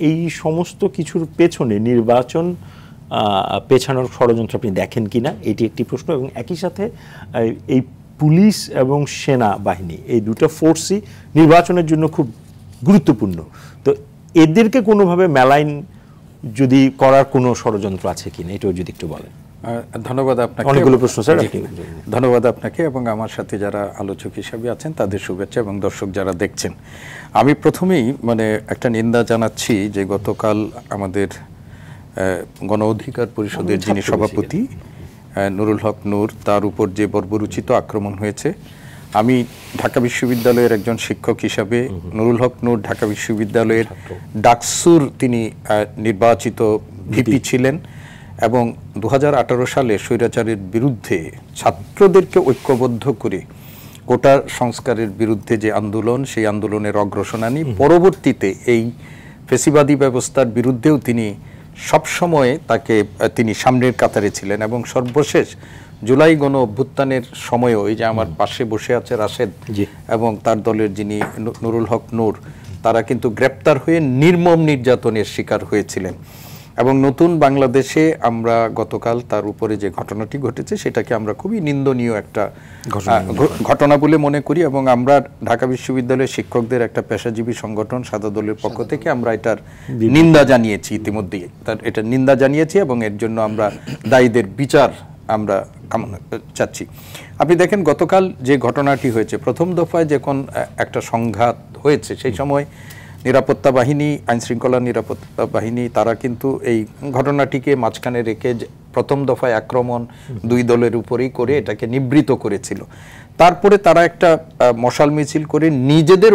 এই সমস্ত কিছুর পেছনে নির্বাচন পেছানোর ষড়যন্ত্র আপনি দেখেন কিনা, এটি একটি প্রশ্ন। এবং একই সাথে এই পুলিশ এবং সেনা বাহিনী এই দুটো ফোর্সই নির্বাচনের জন্য খুব গুরুত্বপূর্ণ, তো এদেরকে কোনোভাবে মেলাইন যদি করার কোনো ষড়যন্ত্র আছে কিনা, এটাও যদি একটু বলেন। ধন্যবাদ আপনাকে। অনেকগুলো প্রশ্ন স্যার। ধন্যবাদ আপনাকে এবং আমার সাথে যারা আলোচক হিসাবে আছেন তাদের শুভেচ্ছা এবং দর্শক যারা দেখছেন। আমি প্রথমেই একটা নিন্দা জানাচ্ছি যে গতকাল আমাদের গণ অধিকার পরিষদের যিনি সভাপতি নুরুল হক নূর, তার উপর যে বর্বরোচিত আক্রমণ হয়েছে। আমি ঢাকা বিশ্ববিদ্যালয়ের একজন শিক্ষক হিসাবে, নুরুল হক নূর ঢাকা বিশ্ববিদ্যালয়ের ডাকসুর তিনি নির্বাচিত ভিপি ছিলেন এবং 2018 সালে স্বৈরাচারের বিরুদ্ধে ছাত্রদেরকে ঐক্যবদ্ধ করে কোটা সংস্কারের বিরুদ্ধে যে আন্দোলন, সেই আন্দোলনের অগ্রসেনানী। পরবর্তীতে এই ফেসিবাদী ব্যবস্থার বিরুদ্ধেও তিনি সবসময় তিনি সামনের কাতারে ছিলেন এবং সর্বশেষ জুলাই গণ অভ্যুত্থানের সময়ও এই যে আমার পাশে বসে আছে রাশেদ এবং তার দলের যিনি নুরুল হক নূর, তারা কিন্তু গ্রেপ্তার হয়ে নির্মম নির্যাতনের শিকার হয়েছিলেন। এবং নতুন বাংলাদেশে আমরা গতকাল তার উপরে যে ঘটনাটি ঘটেছে সেটাকে আমরা খুবই নিন্দনীয় একটা ঘটনা বলে মনে করি এবং আমরা ঢাকা বিশ্ববিদ্যালয়ের শিক্ষকদের একটা পেশাজীবী সংগঠন সাদা দলের পক্ষ থেকে আমরা এটার নিন্দা জানিয়েছি, ইতিমধ্যেই এটা নিন্দা জানিয়েছি এবং এর জন্য আমরা দায়ীদের বিচার আমরা চাচ্ছি। আপনি দেখেন গতকাল যে ঘটনাটি হয়েছে, প্রথম দফায় যখন একটা সংঘাত হয়েছে সেই সময় নিরাপত্তা বাহিনী, আইনশৃঙ্খলা নিরাপত্তা বাহিনী তারা কিন্তু এই ঘটনাটিকে মাঝখানে রেখে প্রথম দফায় আক্রমণ দুই দলের উপরেই করে এটাকে নিবৃত করেছিল। তারপরে তারা একটা মশাল মিছিল করে নিজেদের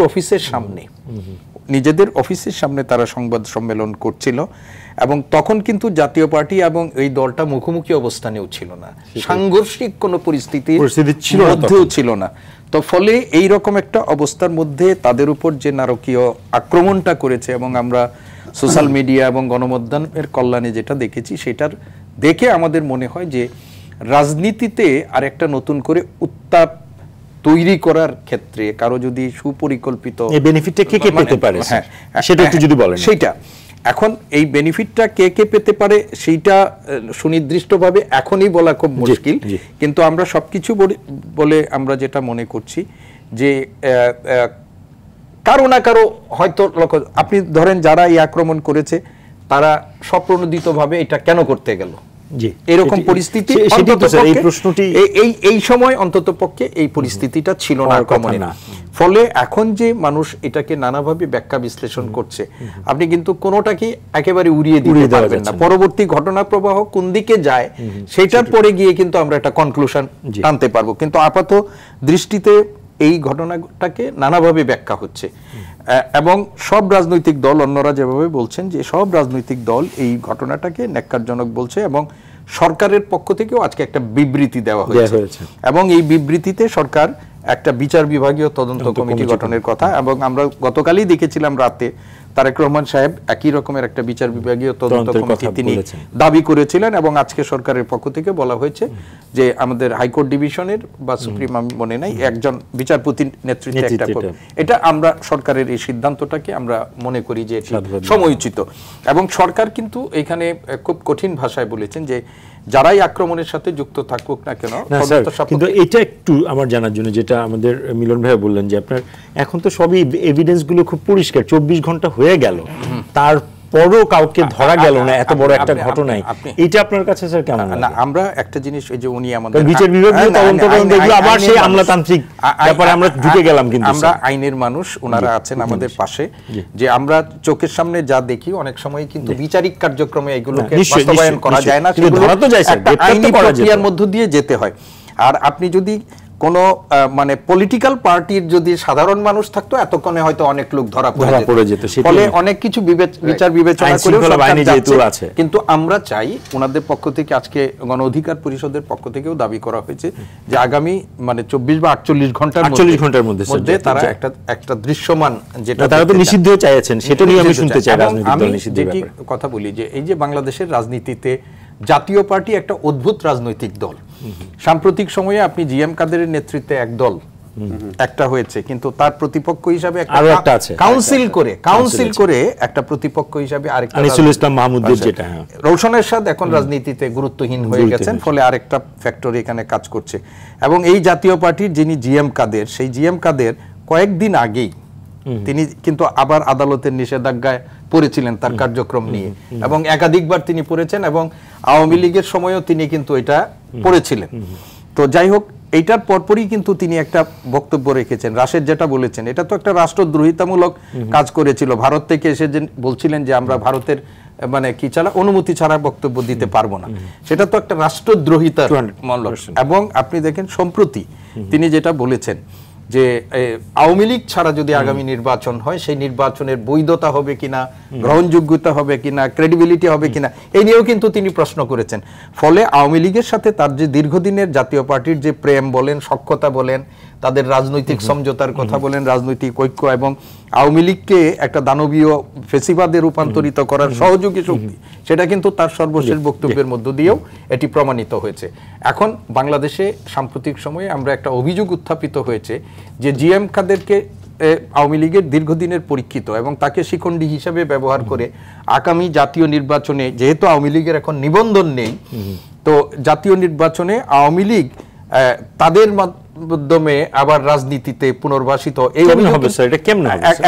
অফিসের সামনে তারা সংবাদ সম্মেলন করছিল এবং তখন কিন্তু জাতীয় পার্টি এবং এই দলটা মুখোমুখি অবস্থানেও ছিল না, সাংঘর্ষিক কোনো পরিস্থিতির মধ্যেও ছিল না। তো ফলে এই রকম একটা অবস্থার মধ্যে তাদের উপর যে নারকীয় আক্রমণটা করেছে এবং আমরা সোশ্যাল মিডিয়া এবং গণমাধ্যমের কল্যাণে যেটা দেখেছি, সেটার দেখে আমাদের মনে হয় যে রাজনীতিতে আর একটা নতুন করে উত্তাপ তৈরি করার ক্ষেত্রে কারো যদি সুপরিকল্পিত বেনিফিটটা কে কে পেতে পারে সেটা একটু যদি বলেন। সেইটা এখন এই বেনিফিটটা কে কে পেতে পারে সেইটা সুনির্দিষ্টভাবে এখনই বলা খুব মুশকিল, কিন্তু আমরা সবকিছু বলে আমরা যেটা মনে করছি যে কারো না কারো হয়তো আপনি ধরেন যারা এই আক্রমণ করেছে তারা স্বপ্রণোদিতভাবে এটা কেন করতে গেল, এরকম পরিস্থিতি এই সময় অন্তত পক্ষে এই পরিস্থিতিটা ছিল না আক্রমণে। ফলে এখন যে মানুষ এটাকে নানাভাবে ব্যাখ্যা বিশ্লেষণ করছে, আপনি কিন্তু কোনোটাকে একেবারে উড়িয়ে দিতে পারবেন না। পরবর্তী ঘটনা প্রবাহ কোন দিকে যায় সেটার পরে গিয়ে কিন্তু আমরা একটা কনক্লুশন টানতে পারবো, কিন্তু আপাত দৃষ্টিতে এই ঘটনাটাকে নানাভাবে ব্যাখ্যা হচ্ছে এবং সব রাজনৈতিক দল, অন্যরা যেভাবে বলছেন যে সব রাজনৈতিক দল এই ঘটনাটাকে ন্যাক্কারজনক বলছে এবং সরকারের পক্ষ থেকেও আজকে একটা বিবৃতি দেওয়া হয়েছে এবং এই বিবৃতিতে সরকার একটা বিচার বিভাগীয় তদন্ত কমিটি গঠনের কথা এবং আমরা গতকালই দেখেছিলাম রাতে তারেক রহমান সাহেব একই রকমের একটা বিচার বিভাগীয় তদন্ত কমিটি তিনি দাবি করেছিলেন এবং আজকে সরকারের পক্ষ থেকে বলা হয়েছে যে আমাদের হাইকোর্ট ডিভিশনের বা সুপ্রিম, আমি মনে নাই, একজন বিচারপতির নেতৃত্বে একটা, এটা আমরা সরকারের এই সিদ্ধান্তটাকে আমরা মনে করি যে সময়োচিত এবং সরকার কিন্তু এখানে খুব কঠিন ভাষায় বলেছেন যে যারাই আক্রমণের সাথে যুক্ত থাকুক না কেন। কিন্তু এটা একটু আমার জানার জন্য যেটা আমাদের মিলন ভাই বললেন যে আপনার এখন তো সবই এভিডেন্স গুলো খুব পরিষ্কার, 24 ঘন্টা হয়ে গেল তারপরও কাউকে ধরা গেল না এত বড় একটা ঘটনায়, এটা আপনার কাছে স্যার কেমন? না, আমরা একটা জিনিস এই যে উনি আমাদের বিচার বিভাগীয় তদন্ত করেন দেখলো আবার সেই আমলাতান্ত্রিক ব্যাপারে আমরা ঢুকে গেলাম, কিন্তু আমরা আইনের মানুষ, ওনারা আছেন আমাদের পাশে, যে আমরা চোখের সামনে যা দেখি অনেক সময় কিন্তু বিচারিক কার্যক্রমে এগুলোকে বাস্তবায়ন করা যায় না, সেগুলো একটা আইনি প্রক্রিয়ার মধ্য দিয়ে যেতে হয়। আর আপনি যদি কোনো মানে পলিটিক্যাল পার্টির যদি সাধারণ মানুষ থাকতো এতক্ষণে হয়তো অনেক লোক ধরা পড়ে যেত, ফলে অনেক কিছু বিচার বিবেচনা করে, কিন্তু আমরা চাই ওনাদের পক্ষ থেকে আজকে গণ অধিকার পরিষদের পক্ষ থেকেও দাবি করা হয়েছে যে আগামী মানে 24 বা 48 ঘন্টার মধ্যে তারা একটা দৃশ্যমান, যেটা তারা তো নিষিদ্ধ চাইছেন, সেটা নিয়ে আমি শুনতে চাই। আমি যেটি কথা বলি যে এই যে বাংলাদেশের রাজনীতিতে জাতীয় পার্টি একটা অদ্ভুত রাজনৈতিক দল, সাম্প্রতিক সময়ে আপনি জিএম কাদেরের নেতৃত্বে এক দল একটা হয়েছে, কিন্তু তার প্রতিপক্ষ হিসাবে আরো একটা আছে, কাউন্সিল করে একটা প্রতিপক্ষ হিসাবে আরেকটা আনিসুল ইসলাম মাহমুদের, যেটা রওশন এরশাদ এখন রাজনীতিতে গুরুত্বহীন হয়ে গেছেন, ফলে আরেকটা ফ্যাক্টরি এখানে কাজ করছে। এবং এই জাতীয় পার্টির যিনি জিএম কাদের, সেই জিএম কাদের কয়েকদিন আগেই তিনি কিন্তু আবার আদালতের নিষেধাজ্ঞায় পড়েছিলেন তার কার্যক্রম নিয়ে, এবং একাধিকবার তিনি পড়েছেন, এবং আওয়ামী লীগের সময়ও তিনি কিন্তু এটা পড়েছিলেন। তো যাই হোক, এইটার পরপরই কিন্তু তিনি একটা বক্তব্য রেখেছেন। রাশেদ যেটা বলেছেন, এটা তো একটা রাষ্ট্রদ্রোহিতামূলক কাজ করেছিল। ভারত থেকে এসে বলছিলেন যে আমরা ভারতের মানে কি ছাড়া, অনুমতি ছাড়া বক্তব্য দিতে পারবো না, সেটা তো একটা রাষ্ট্রদ্রোহিতার মূলক। এবং আপনি দেখেন সম্প্রতি তিনি যেটা বলেছেন যে আওয়ামী লীগ ছাড়া যদি আগামী নির্বাচন হয়, সেই নির্বাচনের বৈধতা হবে কিনা, গ্রহণযোগ্যতা হবে কিনা, ক্রেডিবিলিটি হবে কিনা, এই নিয়েও কিন্তু তিনি প্রশ্ন করেছেন। ফলে আওয়ামী লীগের সাথে তার যে দীর্ঘদিনের জাতীয় পার্টির যে প্রেম বলেন, সখ্যতা বলেন, তাদের রাজনৈতিক সমঝোতার কথা বলেন, রাজনৈতিক ঐক্য, এবং আওয়ামী লীগকে একটা দানবীয় ফেসিবাদে রূপান্তরিত করার সহযোগী শক্তি, সেটা কিন্তু তার সর্বশেষ বক্তব্যের মধ্য দিয়েও এটি প্রমাণিত হয়েছে। এখন বাংলাদেশে সাম্প্রতিক সময়ে আমরা একটা অভিযোগ উত্থাপিত হয়েছে যে জিএম কাদেরকে আওয়ামী লীগের দীর্ঘদিনের পরীক্ষিত এবং তাকে শিখণ্ডী হিসাবে ব্যবহার করে আগামী জাতীয় নির্বাচনে, যেহেতু আওয়ামী লীগের এখন নিবন্ধন নেই, তো জাতীয় নির্বাচনে আওয়ামী লীগ তাদের মাধ্যমে আবার রাজনীতিতে পুনর্বাসিত, এই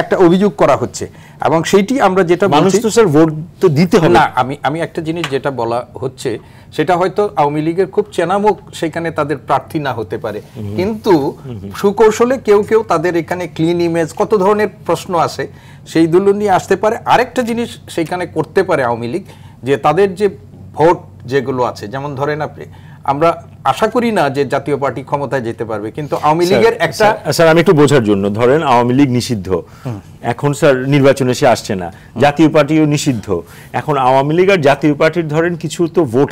একটা অভিযোগ করা হচ্ছে। এবং সেইটি আমরা যেটা বলছি, ভোট তো দিতে হবে না, আমি একটা জিনিস যেটা বলা হচ্ছে, সেটা হয়তো আওয়ামী লীগের খুব চেনামুখ সেখানে তাদের প্রার্থী না হতে পারে, কিন্তু সুকৌশলে কেউ কেউ তাদের এখানে ক্লিন ইমেজ, কত ধরনের প্রশ্ন আসে, সেইগুলো নিয়ে আসতে পারে। আরেকটা জিনিস সেইখানে করতে পারে আওয়ামী লীগ, যে তাদের যে ভোট যেগুলো আছে, যেমন ধরেন আপনি, আমরা আশা করি না যে জাতীয় পার্টি ক্ষমতায় যেতে পারবে, কিন্তু আওয়ামী লীগের একটা, স্যার আমি একটু বোঝার জন্য, ধরেন আওয়ামী লীগ নিষিদ্ধ এখন, স্যার নির্বাচনে সে আসছে না, জাতীয় পার্টিও নিষিদ্ধ, এখন আওয়ামী লীগ আর জাতীয় পার্টির ধরেন কিছু তো ভোট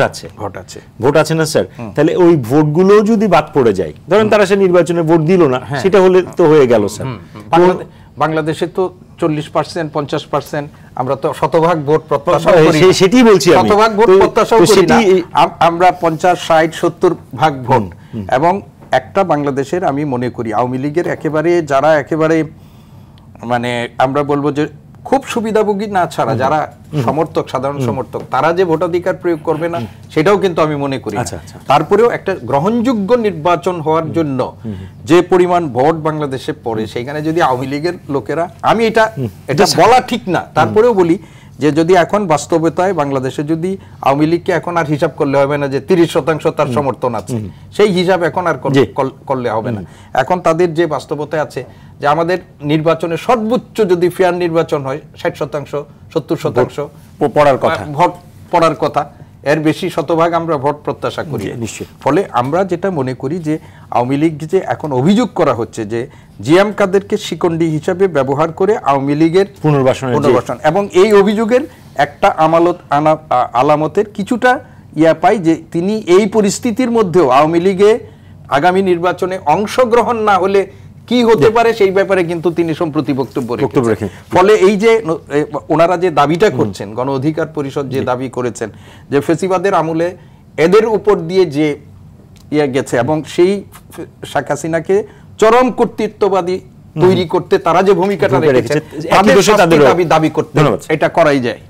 আছে না স্যার, তাহলে ওই ভোটগুলো যদি বাদ পড়ে যায়, ধরেন তারা সে নির্বাচনে ভোট দিল না, সেটা হলে তো হয়ে গেল স্যার। বাংলাদেশে তো 40%, 50%, আমরা তো শতভাগ ভোট প্রত্যাশা করি, সেটাই বলছি, শতভাগ ভোট প্রত্যাশা করি না, আমরা 50, 60, 70 ভাগ ভোট। এবং একটা বাংলাদেশের আমি মনে করি আওয়ামী লীগের একেবারে যারা একেবারে মানে আমরা বলবো যে খুব সুবিধাভোগী না ছাড়া যারা সমর্থক, সাধারণ সমর্থক, তারা যে ভোটাধিকার প্রয়োগ করবে না, সেটাও কিন্তু আমি মনে করি। তারপরেও একটা গ্রহণযোগ্য নির্বাচন হওয়ার জন্য যে পরিমাণ ভোট বাংলাদেশে পড়ে, সেখানে যদি আওয়ামী লীগের লোকেরা, আমি এটা বলা ঠিক না, তারপরেও বলি যে যদি এখন বাস্তবতায় বাংলাদেশে যদি আওয়ামী লীগকে এখন আর হিসাব করলে হবে না যে 30% তার সমর্থন আছে, সেই হিসাব এখন আর করলে হবে না। এখন তাদের যে বাস্তবতায় আছে যে আমাদের নির্বাচনে সর্বোচ্চ যদি ফেয়ার নির্বাচন হয় 60%, 70% ভোট পড়ার কথা, এর বেশি শতভাগ আমরা ভোট প্রত্যাশা করি। ফলে আমরা যেটা মনে করি যে আওয়ামী লীগ যে এখন অভিযোগ করা হচ্ছে যে জিএম কাদেরকে শিকন্ডি হিসাবে ব্যবহার করে আওয়ামী লীগের পুনর্বাসন, এবং এই অভিযোগের একটা আলামতের কিছুটা পাই যে তিনি এই পরিস্থিতির মধ্যেও আওয়ামী লীগে আগামী নির্বাচনে অংশগ্রহণ না হলে কি হতে পারে সেই ব্যাপারে কিন্তু তিনি সম্প্রতি বক্তব্য রেখেছেন। ফলে এই যে ওনারা যে দাবিটা করছেন, গণ অধিকার পরিষদ যে দাবি করেছেন যে ফেসিবাদের আমলে এদের উপর দিয়ে যে গেছে, এবং সেই শেখ হাসিনাকে চরম কর্তৃত্ববাদী তৈরি করতে তারা যে ভূমিকাটা রেখেছে, দাবি করতে এটা করাই যায়।